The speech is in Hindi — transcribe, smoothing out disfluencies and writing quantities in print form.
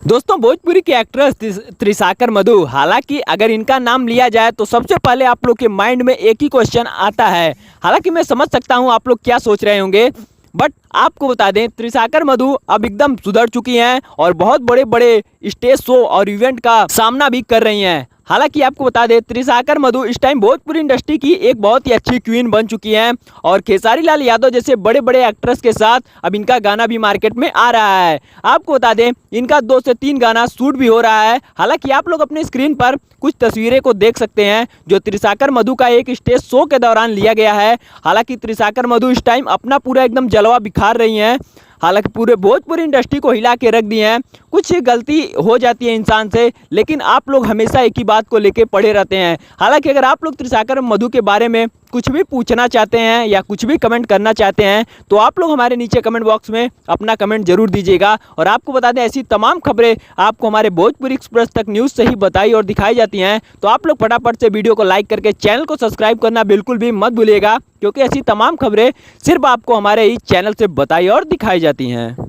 दोस्तों भोजपुरी की एक्ट्रेस त्रिशाकर मधु, हालांकि अगर इनका नाम लिया जाए तो सबसे पहले आप लोग के माइंड में एक ही क्वेश्चन आता है। हालांकि मैं समझ सकता हूं आप लोग क्या सोच रहे होंगे, बट आपको बता दें त्रिशाकर मधु अब एकदम सुधर चुकी हैं और बहुत बड़े बड़े स्टेज शो और इवेंट का सामना भी कर रही हैं। हालांकि आपको बता दें त्रिशाकर मधु इस टाइम भोजपुरी इंडस्ट्री की एक बहुत ही अच्छी क्वीन बन चुकी हैं और खेसारी लाल यादव जैसे बड़े बड़े एक्ट्रेस के साथ अब इनका गाना भी मार्केट में आ रहा है। आपको बता दें इनका 2 से 3 गाना शूट भी हो रहा है। हालांकि आप लोग अपने स्क्रीन पर कुछ तस्वीरें को देख सकते हैं जो त्रिशाकर मधु का एक स्टेज शो के दौरान लिया गया है। हालांकि त्रिशाकर मधु इस टाइम अपना पूरा एकदम जलवा बिखार रही हैं। हालांकि पूरे भोजपुरी इंडस्ट्री को हिला के रख दिए हैं। कुछ गलती हो जाती है इंसान से, लेकिन आप लोग हमेशा एक ही बात को लेके पड़े रहते हैं। हालांकि अगर आप लोग त्रिशाकर मधु के बारे में कुछ भी पूछना चाहते हैं या कुछ भी कमेंट करना चाहते हैं तो आप लोग हमारे नीचे कमेंट बॉक्स में अपना कमेंट जरूर दीजिएगा। और आपको बता दें ऐसी तमाम खबरें आपको हमारे भोजपुरी एक्सप्रेस तक न्यूज़ से ही बताई और दिखाई जाती हैं। तो आप लोग फटाफट से वीडियो को लाइक करके चैनल को सब्सक्राइब करना बिल्कुल भी मत भूलिएगा, क्योंकि ऐसी तमाम खबरें सिर्फ आपको हमारे इस चैनल से बताई और दिखाई जाती हैं।